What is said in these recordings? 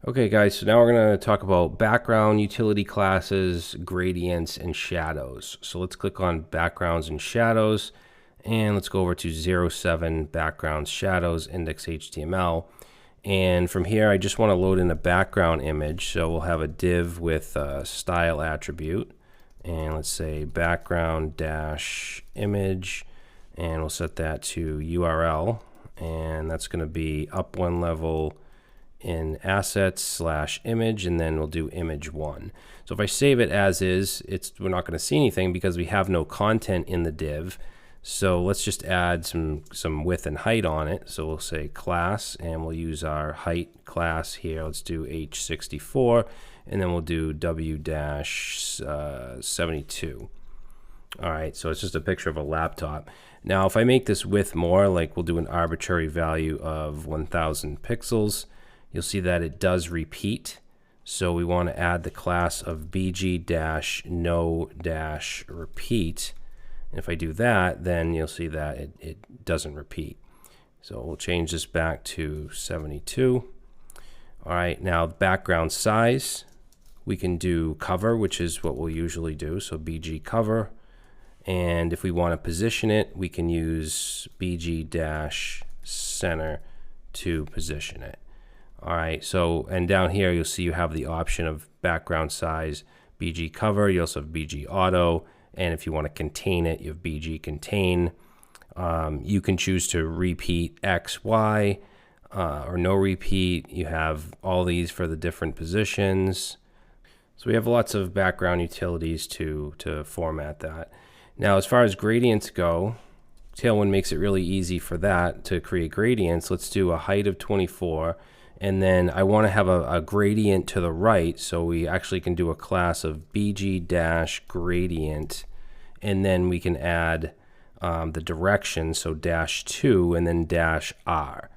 Okay guys, so now we're going to talk about background, utility classes, gradients, and shadows. So let's click on backgrounds and shadows, and let's go over to 07 backgrounds, shadows, index HTML. And from here, I just want to load in a background image. So we'll have a div with a style attribute, and let's say background dash image, and we'll set that to URL, and that's going to be up one level in assets / image, and then we'll do image 1. So if I save it as is, we're not going to see anything because we have no content in the div. So let's just add some width and height on it. So we'll say class, and we'll use our height class here. Let's do H64, and then we'll do W-72. All right, so it's just a picture of a laptop. Now, if I make this width more, like we'll do an arbitrary value of 1000 pixels, you'll see that it does repeat. So we want to add the class of bg-no-repeat. And if I do that, then you'll see that it doesn't repeat. So we'll change this back to 72. All right, now background size, we can do cover, which is what we'll usually do. So bg cover. And if we want to position it, we can use bg-center to position it. All right, so, and down here you'll see you have the option of background size, BG cover. You also have BG auto, and if you want to contain it, you have BG contain. You can choose to repeat X, Y, or no repeat. You have all these for the different positions. So we have lots of background utilities to format that. Now, as far as gradients go, Tailwind makes it really easy for that to create gradients. Let's do a height of 24. And then I want to have a gradient to the right, so we actually can do a class of bg-gradient, and then we can add the direction, so -2 and then -r.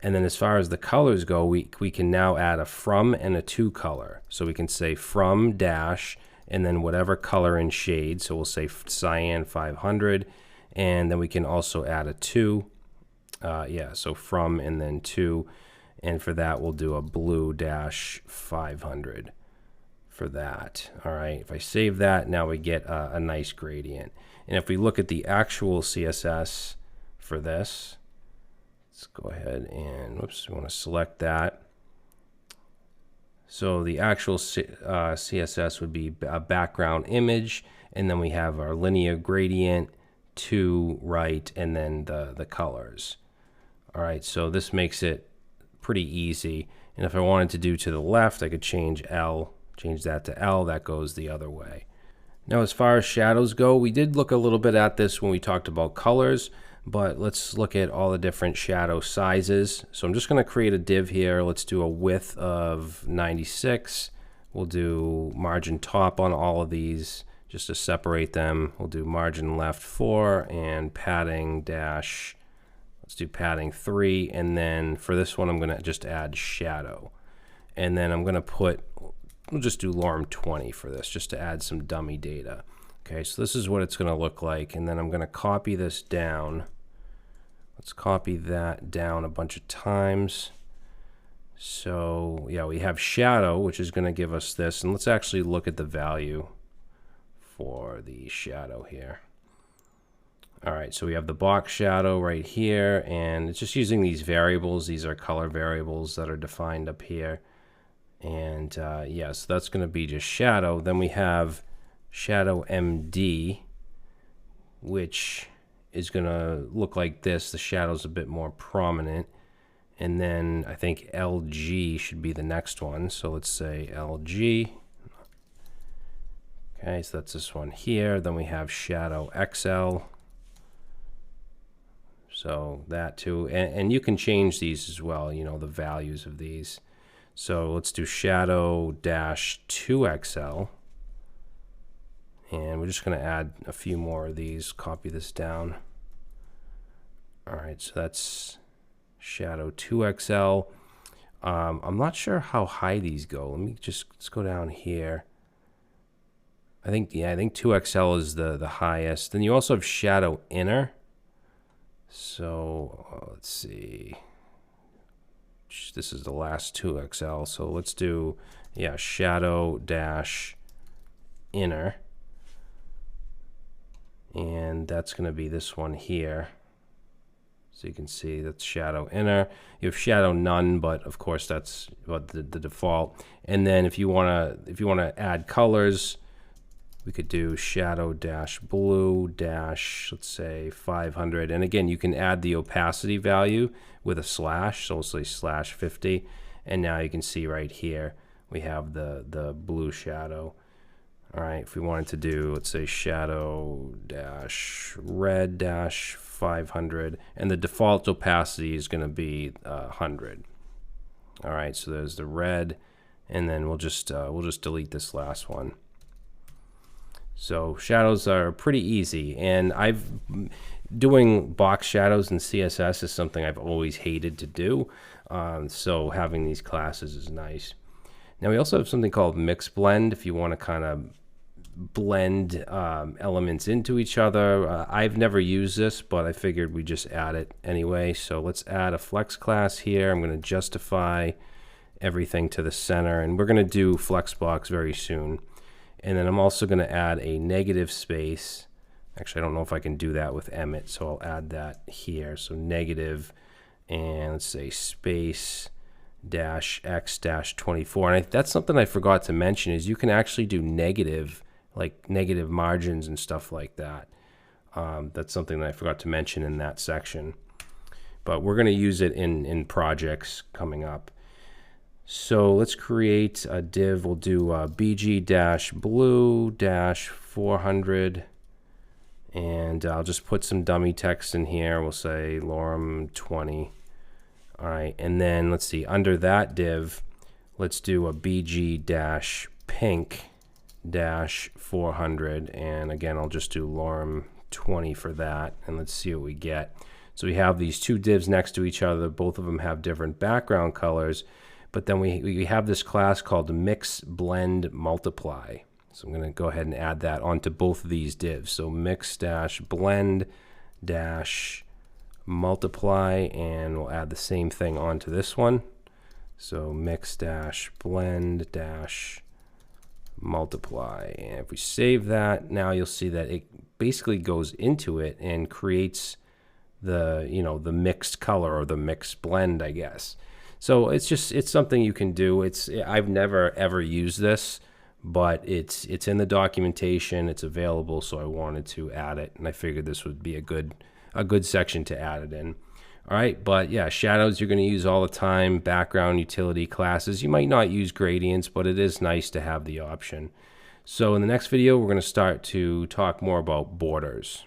And then as far as the colors go, we can now add a from and a to color. So we can say from dash and then whatever color in shade, so we'll say cyan 500, and then we can also add a to, so from and then to. And for that, we'll do a blue -500 for that. All right, if I save that, now we get a nice gradient. And if we look at the actual CSS for this, let's go ahead and, whoops, we want to select that. So the actual CSS would be a background image, and then we have our linear gradient to right, and then the colors. All right, so this makes it pretty easy. And if I wanted to do to the left, I could change that to L. That goes the other way. Now, as far as shadows go, we did look a little bit at this when we talked about colors, but let's look at all the different shadow sizes. So I'm just going to create a div here. Let's do a width of 96. We'll do margin top on all of these just to separate them. We'll do margin left 4 and padding dash, let's do padding 3, and then for this one I'm going to just add shadow. And then I'm going to we'll just do lorem 20 for this, just to add some dummy data. Okay, so this is what it's going to look like, and then I'm going to copy this down. Let's copy that down a bunch of times. So yeah, we have shadow, which is going to give us this, and let's actually look at the value for the shadow here. All right, so we have the box shadow right here, and it's just using these variables. These are color variables that are defined up here. And so that's going to be just shadow. Then we have shadow MD, which is going to look like this. The shadow's a bit more prominent. And then I think LG should be the next one. So let's say LG. Okay, so that's this one here. Then we have shadow XL. So that too, and you can change these as well, you know, the values of these. So let's do shadow -2XL, and we're just going to add a few more of these, copy this down. All right, so that's shadow 2XL. I'm not sure how high these go. Let's go down here. I think 2XL is the highest. Then you also have shadow inner. So let's see. this is the last 2XL. So let's do, yeah, shadow dash inner. And that's going to be this one here. So you can see that's shadow inner. You have shadow none, but of course that's what the default. And then if you want to add colors, we could do shadow dash blue dash, let's say 500. And again, you can add the opacity value with a slash. So we'll say slash 50. And now you can see right here, we have the blue shadow. All right, if we wanted to do, let's say shadow dash red dash 500, and the default opacity is going to be 100. All right, so there's the red, and then we'll just delete this last one. So shadows are pretty easy, and doing box shadows in CSS is something I've always hated to do. So having these classes is nice. Now we also have something called mix blend if you want to kind of blend elements into each other. I've never used this, but I figured we just add it anyway. So let's add a flex class here. I'm going to justify everything to the center, and we're going to do Flexbox very soon. And then I'm also going to add a negative space. Actually, I don't know if I can do that with Emmet, so I'll add that here. So negative, and let's say space dash x dash 24. And that's something I forgot to mention, is you can actually do negative, like negative margins and stuff like that. That's something that I forgot to mention in that section, but we're going to use it in projects coming up. So let's create a div. We'll do bg dash blue dash 400, and I'll just put some dummy text in here. We'll say lorem 20. All right, and then let's see, under that div, let's do a bg dash pink dash 400, and again, I'll just do lorem 20 for that, and let's see what we get. So we have these two divs next to each other. Both of them have different background colors, but then we have this class called mix blend multiply. So I'm going to go ahead and add that onto both of these divs. So mix dash blend dash multiply, and we'll add the same thing onto this one. So mix dash blend dash multiply, and if we save that, now you'll see that it basically goes into it and creates the, you know, the mixed color or the mixed blend, I guess. So it's something you can do. I've never ever used this, but it's in the documentation, it's available, so I wanted to add it, and I figured this would be a good section to add it in. All right, but yeah, shadows you're going to use all the time, background, utility, classes. You might not use gradients, but it is nice to have the option. So in the next video, we're going to start to talk more about borders.